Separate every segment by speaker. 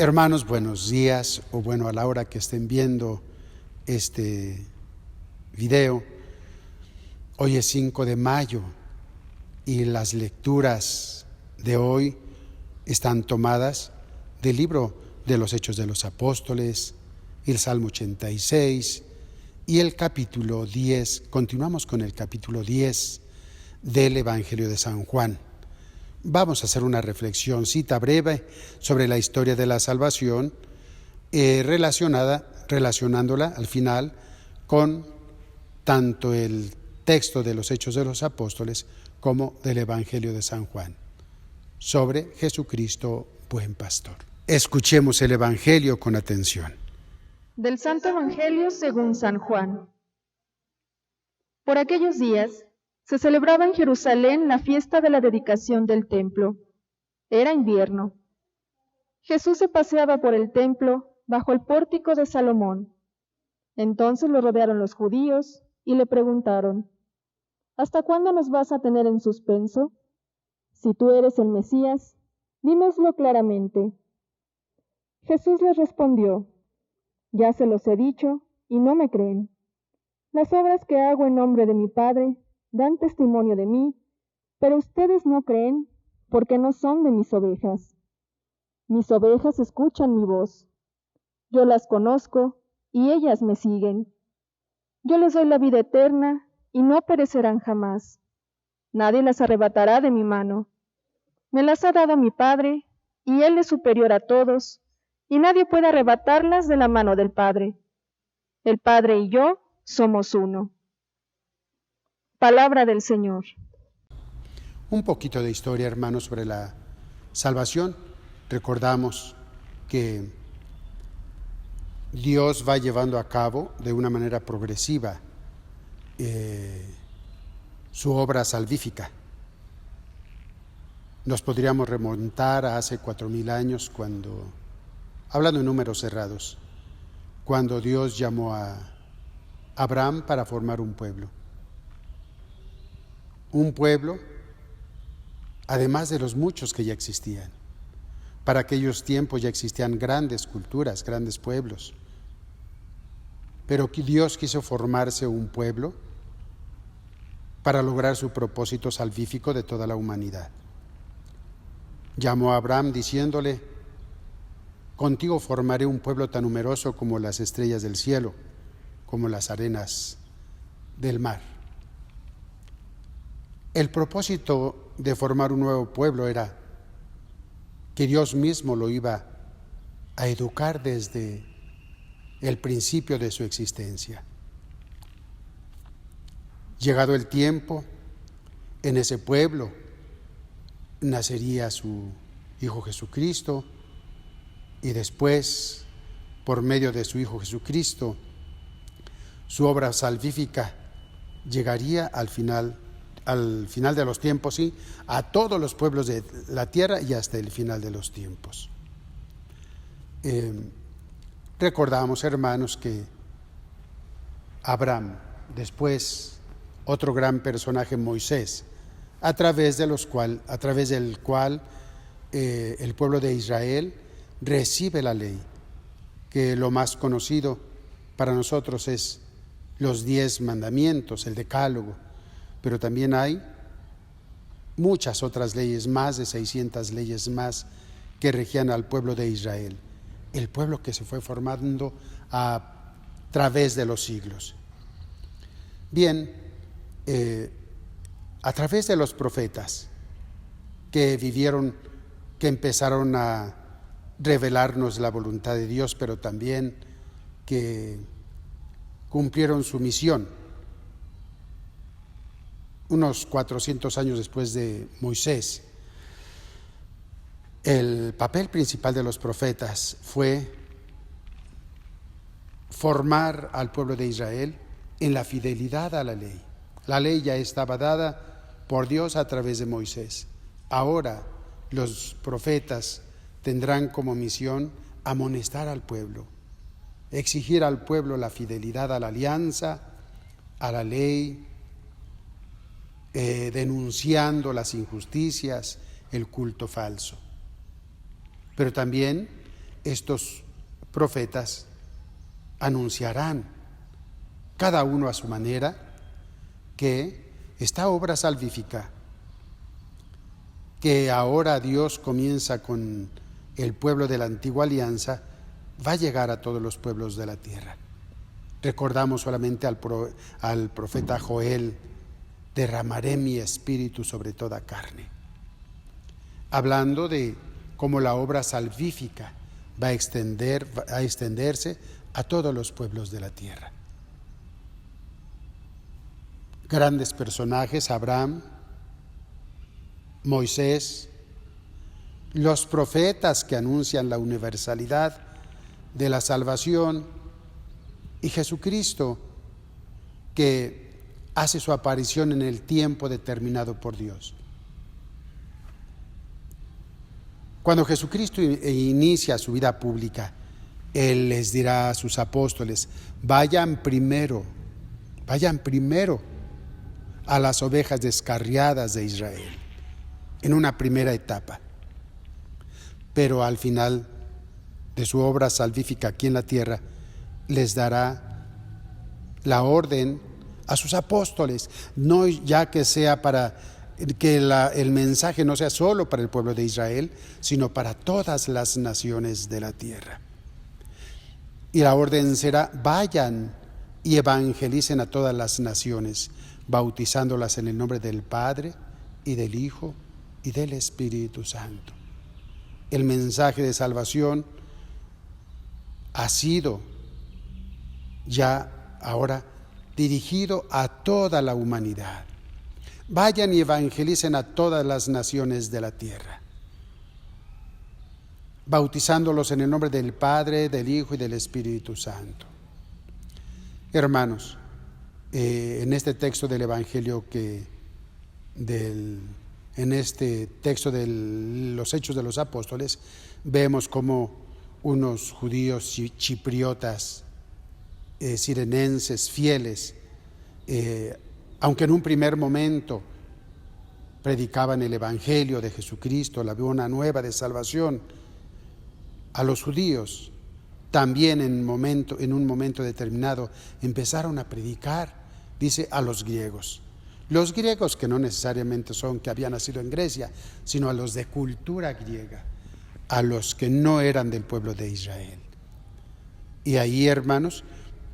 Speaker 1: Hermanos, buenos días, o bueno, a la hora que estén viendo este video. Hoy es 5 de mayo y las lecturas de hoy están tomadas del libro de los Hechos de los Apóstoles, el Salmo 86 y el capítulo 10. Continuamos con el capítulo 10 del Evangelio de San Juan. Vamos a hacer una reflexióncita breve sobre la historia de la salvación, relacionándola al final con tanto el texto de los Hechos de los Apóstoles como del Evangelio de San Juan, sobre Jesucristo, buen pastor. Escuchemos el Evangelio con atención.
Speaker 2: Del Santo Evangelio según San Juan. Por aquellos días se celebraba en Jerusalén la fiesta de la dedicación del templo. Era invierno. Jesús se paseaba por el templo bajo el pórtico de Salomón. Entonces lo rodearon los judíos y le preguntaron: ¿Hasta cuándo nos vas a tener en suspenso? Si tú eres el Mesías, dínoslo claramente. Jesús les respondió: Ya se los he dicho y no me creen. Las obras que hago en nombre de mi Padre dan testimonio de mí, pero ustedes no creen porque no son de mis ovejas. Mis ovejas escuchan mi voz. Yo las conozco y ellas me siguen. Yo les doy la vida eterna y no perecerán jamás. Nadie las arrebatará de mi mano. Me las ha dado mi Padre y Él es superior a todos, y nadie puede arrebatarlas de la mano del Padre. El Padre y yo somos uno. Palabra del Señor.
Speaker 1: Un poquito de historia, hermanos, sobre la salvación. Recordamos que Dios va llevando a cabo de una manera progresiva su obra salvífica. Nos podríamos remontar a hace 4,000 años, cuando, hablando en números cerrados, cuando Dios llamó a Abraham para formar un pueblo. Un pueblo, además de los muchos que ya existían. Para aquellos tiempos ya existían grandes culturas, grandes pueblos. Pero Dios quiso formarse un pueblo para lograr su propósito salvífico de toda la humanidad. Llamó a Abraham diciéndole: contigo formaré un pueblo tan numeroso como las estrellas del cielo, como las arenas del mar. El propósito de formar un nuevo pueblo era que Dios mismo lo iba a educar desde el principio de su existencia. Llegado el tiempo, en ese pueblo nacería su Hijo Jesucristo, y después, por medio de su Hijo Jesucristo, su obra salvífica llegaría al final de los tiempos, sí, a todos los pueblos de la tierra y hasta el final de los tiempos. Recordamos, hermanos, que Abraham, después otro gran personaje, Moisés, a través del cual el pueblo de Israel recibe la ley, que lo más conocido para nosotros es los 10 mandamientos, el decálogo, pero también hay muchas otras leyes, más de 600 leyes más que regían al pueblo de Israel, el pueblo que se fue formando a través de los siglos. Bien, a través de los profetas que empezaron a revelarnos la voluntad de Dios, pero también que cumplieron su misión. Unos 400 años después de Moisés, el papel principal de los profetas fue formar al pueblo de Israel en la fidelidad a la ley. La ley ya estaba dada por Dios a través de Moisés. Ahora los profetas tendrán como misión amonestar al pueblo, exigir al pueblo la fidelidad a la alianza, a la ley, denunciando las injusticias, el culto falso. Pero también estos profetas anunciarán, cada uno a su manera, que esta obra salvífica, que ahora Dios comienza con el pueblo de la antigua alianza, va a llegar a todos los pueblos de la tierra. Recordamos solamente al profeta Joel: derramaré mi espíritu sobre toda carne, hablando de cómo la obra salvífica va a extenderse a todos los pueblos de la tierra. Grandes personajes: Abraham, Moisés, los profetas que anuncian la universalidad de la salvación, y Jesucristo, que hace su aparición en el tiempo determinado por Dios. Cuando Jesucristo inicia su vida pública, Él les dirá a sus apóstoles: vayan primero a las ovejas descarriadas de Israel, en una primera etapa. Pero al final de su obra salvífica aquí en la tierra, les dará la orden a sus apóstoles, no ya que sea para que el mensaje no sea solo para el pueblo de Israel, sino para todas las naciones de la tierra. Y la orden será: vayan y evangelicen a todas las naciones, bautizándolas en el nombre del Padre y del Hijo y del Espíritu Santo. El mensaje de salvación ha sido ya ahora dirigido a toda la humanidad. Vayan y evangelicen a todas las naciones de la tierra, bautizándolos en el nombre del Padre, del Hijo y del Espíritu Santo. Hermanos, en este texto del Evangelio en este texto de los Hechos de los Apóstoles, vemos como unos judíos chipriotas, sirenenses, fieles, aunque en un primer momento predicaban el Evangelio de Jesucristo, la buena nueva de salvación a los judíos, también en un momento determinado empezaron a predicar, dice, a los griegos. Los griegos, que no necesariamente son que habían nacido en Grecia, sino a los de cultura griega, a los que no eran del pueblo de Israel. Y ahí, hermanos,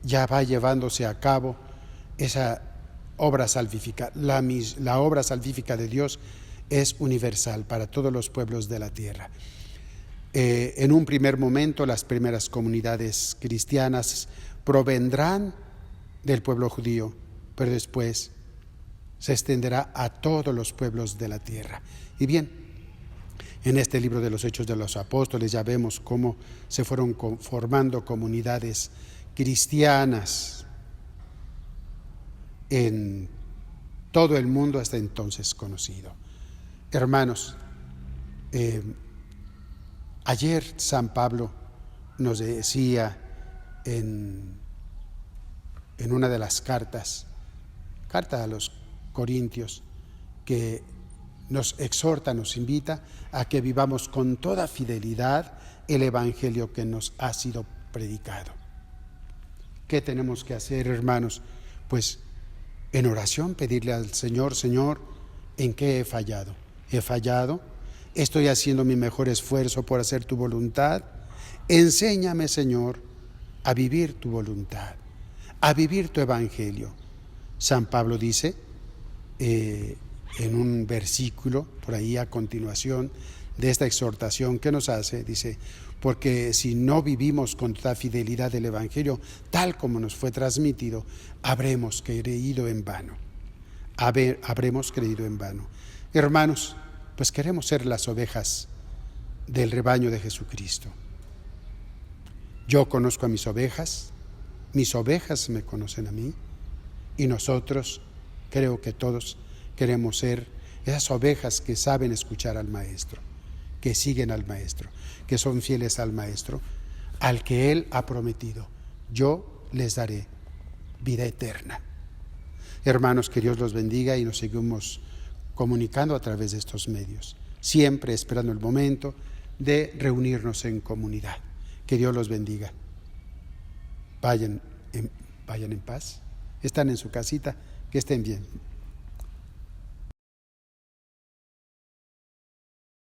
Speaker 1: ya va llevándose a cabo esa obra salvífica. La obra salvífica de Dios es universal para todos los pueblos de la tierra. En un primer momento, las primeras comunidades cristianas provendrán del pueblo judío, pero después se extenderá a todos los pueblos de la tierra. Y bien, en este libro de los Hechos de los Apóstoles ya vemos cómo se fueron formando comunidades cristianas en todo el mundo hasta entonces conocido. Hermanos, ayer San Pablo nos decía en una de las cartas a los Corintios, que nos exhorta, nos invita a que vivamos con toda fidelidad el Evangelio que nos ha sido predicado. ¿Qué tenemos que hacer, hermanos? Pues en oración pedirle al Señor: Señor, ¿en qué he fallado? ¿He fallado? ¿Estoy haciendo mi mejor esfuerzo por hacer tu voluntad? Enséñame, Señor, a vivir tu voluntad, a vivir tu Evangelio. San Pablo dice en un versículo por ahí a continuación de esta exhortación que nos hace, dice: porque si no vivimos con toda fidelidad el Evangelio tal como nos fue transmitido, habremos creído en vano. Habremos creído en vano. Hermanos, pues queremos ser las ovejas del rebaño de Jesucristo. Yo conozco a mis ovejas me conocen a mí, y nosotros, creo que todos queremos ser esas ovejas que saben escuchar al Maestro, que siguen al Maestro, que son fieles al Maestro, al que Él ha prometido: yo les daré vida eterna. Hermanos, que Dios los bendiga, y nos seguimos comunicando a través de estos medios, siempre esperando el momento de reunirnos en comunidad. Que Dios los bendiga. Vayan en paz. Están en su casita, que estén bien.